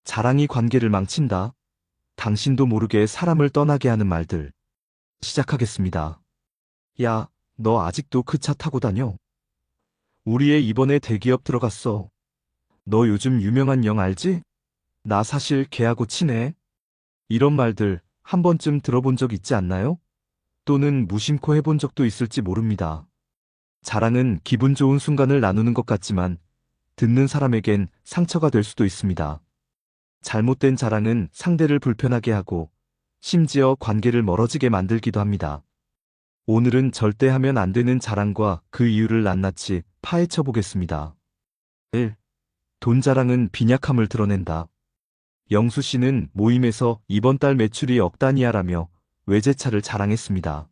자랑이 관계를 망친다. 당신도 모르게 사람을 떠나게 하는 말들. 시작하겠습니다. 야, 너 아직도 그 차 타고 다녀? 우리 애 이번에 대기업 들어갔어. 너 요즘 유명한 영 알지? 나 사실 걔하고 친해. 이런 말들 한 번쯤 들어본 적 있지 않나요? 또는 무심코 해본 적도 있을지 모릅니다. 자랑은 기분 좋은 순간을 나누는 것 같지만 듣는 사람에겐 상처가 될 수도 있습니다. 잘못된 자랑은 상대를 불편하게 하고 심지어 관계를 멀어지게 만들기도 합니다. 오늘은 절대 하면 안 되는 자랑과 그 이유를 낱낱이 파헤쳐 보겠습니다. 1. 돈 자랑은 빈약함을 드러낸다. 영수 씨는 모임에서 이번 달 매출이 억 단위야라며 외제차를 자랑했습니다.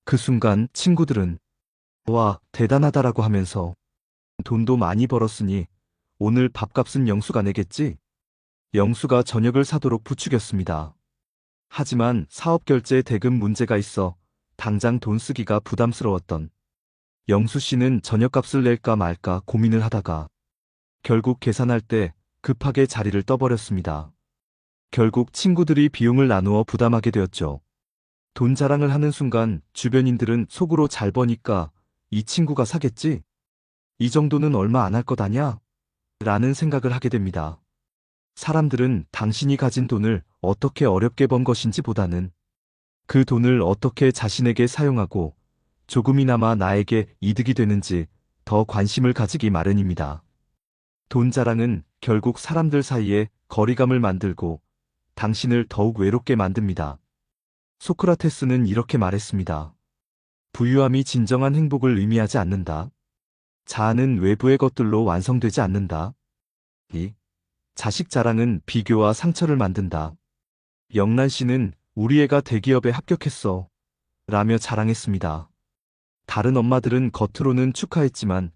그 순간 친구들은 와, 대단하다라고 하면서 돈도 많이 벌었으니 오늘 밥값은 영수가 내겠지? 영수가 저녁을 사도록 부추겼습니다. 하지만 사업 결제 대금 문제가 있어 당장 돈 쓰기가 부담스러웠던 영수 씨는 저녁값을 낼까 말까 고민을 하다가 결국 계산할 때 급하게 자리를 떠버렸습니다. 결국 친구들이 비용을 나누어 부담하게 되었죠. 돈 자랑을 하는 순간 주변인들은 속으로 잘 버니까 이 친구가 사겠지? 이 정도는 얼마 안 할 것 아냐? 라는 생각을 하게 됩니다. 사람들은 당신이 가진 돈을 어떻게 어렵게 번 것인지 보다는 그 돈을 어떻게 자신에게 사용하고 조금이나마 나에게 이득이 되는지 더 관심을 가지기 마련입니다. 돈 자랑은 결국 사람들 사이에 거리감을 만들고 당신을 더욱 외롭게 만듭니다. 소크라테스는 이렇게 말했습니다. 부유함이 진정한 행복을 의미하지 않는다. 자아는 외부의 것들로 완성되지 않는다. 2. 자식 자랑은 비교와 상처를 만든다. 영란 씨는 우리 애가 대기업에 합격했어. 라며 자랑했습니다. 다른 엄마들은 겉으로는 축하했지만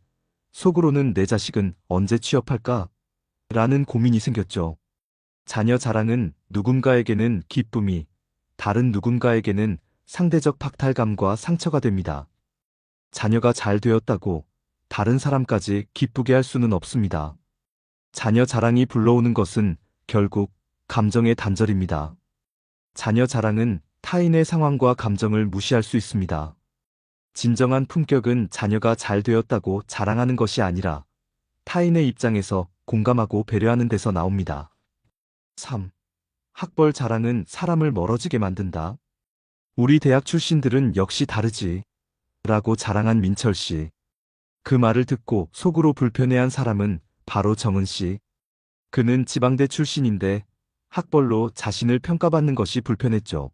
속으로는 내 자식은 언제 취업할까? 라는 고민이 생겼죠. 자녀 자랑은 누군가에게는 기쁨이, 다른 누군가에게는 상대적 박탈감과 상처가 됩니다. 자녀가 잘 되었다고 다른 사람까지 기쁘게 할 수는 없습니다. 자녀 자랑이 불러오는 것은 결국 감정의 단절입니다. 자녀 자랑은 타인의 상황과 감정을 무시할 수 있습니다. 진정한 품격은 자녀가 잘 되었다고 자랑하는 것이 아니라 타인의 입장에서 공감하고 배려하는 데서 나옵니다. 3. 학벌 자랑은 사람을 멀어지게 만든다. 우리 대학 출신들은 역시 다르지. 라고 자랑한 민철 씨. 그 말을 듣고 속으로 불편해한 사람은 바로 정은 씨. 그는 지방대 출신인데 학벌로 자신을 평가받는 것이 불편했죠.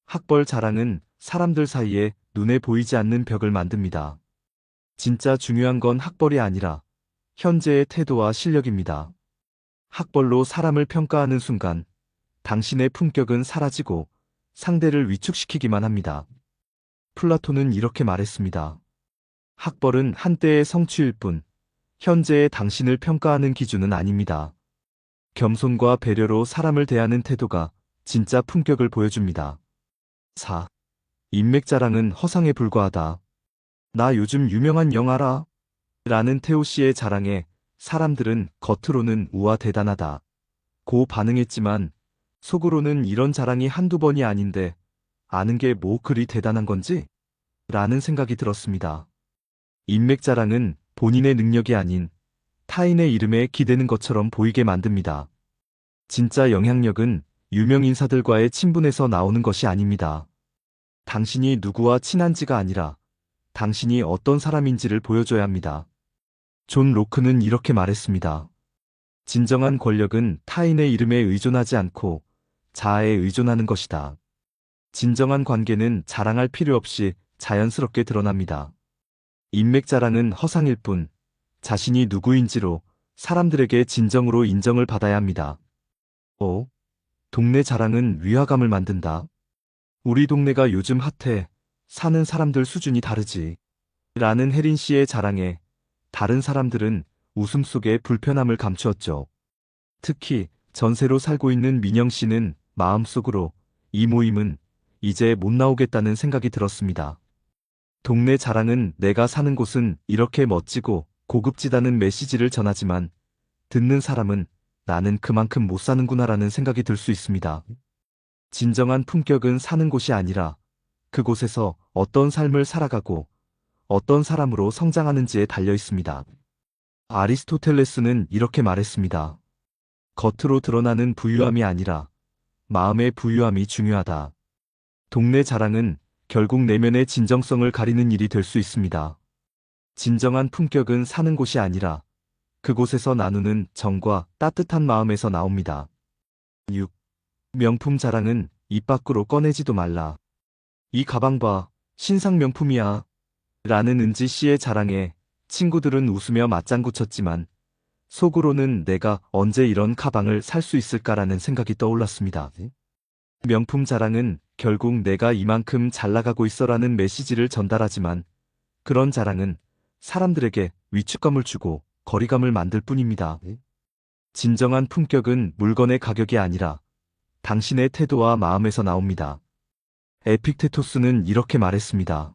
학벌 자랑은 사람들 사이에 눈에 보이지 않는 벽을 만듭니다. 진짜 중요한 건 학벌이 아니라 현재의 태도와 실력입니다. 학벌로 사람을 평가하는 순간 당신의 품격은 사라지고 상대를 위축시키기만 합니다. 플라톤은 이렇게 말했습니다. 학벌은 한때의 성취일 뿐, 현재의 당신을 평가하는 기준은 아닙니다. 겸손과 배려로 사람을 대하는 태도가 진짜 품격을 보여줍니다. 4. 인맥 자랑은 허상에 불과하다. 나 요즘 유명한 영 알아? 라는 태호 씨의 자랑에 사람들은 겉으로는 우와 대단하다 고 반응했지만 속으로는 이런 자랑이 한두 번이 아닌데 아는 게 뭐 그리 대단한 건지? 라는 생각이 들었습니다. 인맥 자랑은 본인의 능력이 아닌 타인의 이름에 기대는 것처럼 보이게 만듭니다. 진짜 영향력은 유명 인사들과의 친분에서 나오는 것이 아닙니다. 당신이 누구와 친한지가 아니라 당신이 어떤 사람인지를 보여줘야 합니다. 존 로크는 이렇게 말했습니다. 진정한 권력은 타인의 이름에 의존하지 않고 자아에 의존하는 것이다. 진정한 관계는 자랑할 필요 없이 자연스럽게 드러납니다. 인맥 자랑은 허상일 뿐 자신이 누구인지로 사람들에게 진정으로 인정을 받아야 합니다. 5. 동네 자랑은 위화감을 만든다. 우리 동네가 요즘 핫해. 사는 사람들 수준이 다르지. 라는 혜린 씨의 자랑에 다른 사람들은 웃음 속에 불편함을 감추었죠. 특히 전세로 살고 있는 민영 씨는 마음속으로 이 모임은 이제 못 나오겠다는 생각이 들었습니다. 동네 자랑은 내가 사는 곳은 이렇게 멋지고 고급지다는 메시지를 전하지만 듣는 사람은 나는 그만큼 못 사는구나라는 생각이 들 수 있습니다. 진정한 품격은 사는 곳이 아니라 그곳에서 어떤 삶을 살아가고 어떤 사람으로 성장하는지에 달려 있습니다. 아리스토텔레스는 이렇게 말했습니다. 겉으로 드러나는 부유함이 아니라 마음의 부유함이 중요하다. 동네 자랑은 결국 내면의 진정성을 가리는 일이 될 수 있습니다. 진정한 품격은 사는 곳이 아니라 그곳에서 나누는 정과 따뜻한 마음에서 나옵니다. 6. 명품 자랑은 입 밖으로 꺼내지도 말라. 이 가방 봐, 신상 명품이야. 라는 은지 씨의 자랑에 친구들은 웃으며 맞장구 쳤지만 속으로는 내가 언제 이런 가방을 살 수 있을까라는 생각이 떠올랐습니다. 명품 자랑은 결국 내가 이만큼 잘 나가고 있어라는 메시지를 전달하지만 그런 자랑은 사람들에게 위축감을 주고 거리감을 만들 뿐입니다. 진정한 품격은 물건의 가격이 아니라 당신의 태도와 마음에서 나옵니다. 에픽테토스는 이렇게 말했습니다.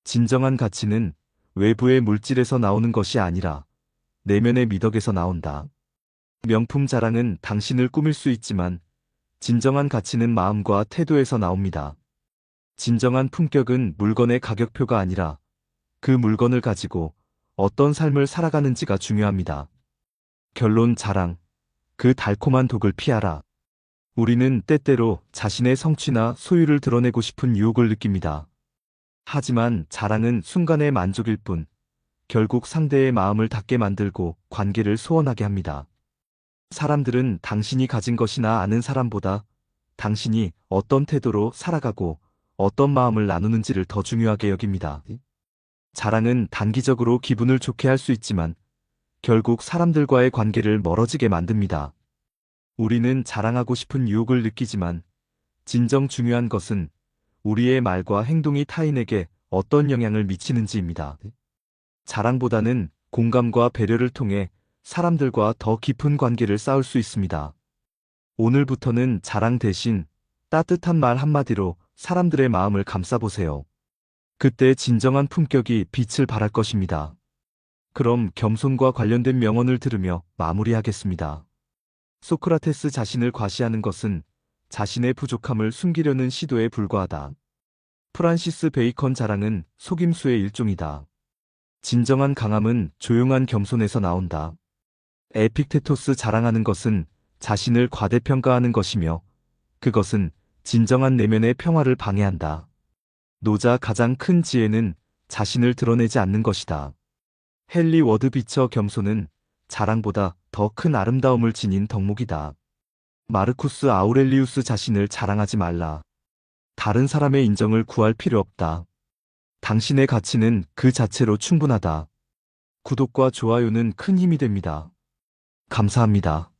진정한 가치는 외부의 물질에서 나오는 것이 아니라 내면의 미덕에서 나온다. 명품 자랑은 당신을 꾸밀 수 있지만 진정한 가치는 마음과 태도에서 나옵니다. 진정한 품격은 물건의 가격표가 아니라 그 물건을 가지고 어떤 삶을 살아가는지가 중요합니다. 결론 자랑. 그 달콤한 독을 피하라. 우리는 때때로 자신의 성취나 소유를 드러내고 싶은 유혹을 느낍니다. 하지만 자랑은 순간의 만족일 뿐, 결국 상대의 마음을 닫게 만들고 관계를 소원하게 합니다. 사람들은 당신이 가진 것이나 아는 사람보다 당신이 어떤 태도로 살아가고 어떤 마음을 나누는지를 더 중요하게 여깁니다. 자랑은 단기적으로 기분을 좋게 할 수 있지만 결국 사람들과의 관계를 멀어지게 만듭니다. 우리는 자랑하고 싶은 유혹을 느끼지만 진정 중요한 것은 우리의 말과 행동이 타인에게 어떤 영향을 미치는지입니다. 자랑보다는 공감과 배려를 통해 사람들과 더 깊은 관계를 쌓을 수 있습니다. 오늘부터는 자랑 대신 따뜻한 말 한마디로 사람들의 마음을 감싸보세요. 그때 진정한 품격이 빛을 발할 것입니다. 그럼 겸손과 관련된 명언을 들으며 마무리하겠습니다. 소크라테스 자신을 과시하는 것은 자신의 부족함을 숨기려는 시도에 불과하다. 프란시스 베이컨 자랑은 속임수의 일종이다. 진정한 강함은 조용한 겸손에서 나온다. 에픽테토스 자랑하는 것은 자신을 과대평가하는 것이며 그것은 진정한 내면의 평화를 방해한다. 노자 가장 큰 지혜는 자신을 드러내지 않는 것이다. 헨리 워드 비처 겸손은 자랑보다 더 큰 아름다움을 지닌 덕목이다. 마르쿠스 아우렐리우스 자신을 자랑하지 말라. 다른 사람의 인정을 구할 필요 없다. 당신의 가치는 그 자체로 충분하다. 구독과 좋아요는 큰 힘이 됩니다. 감사합니다.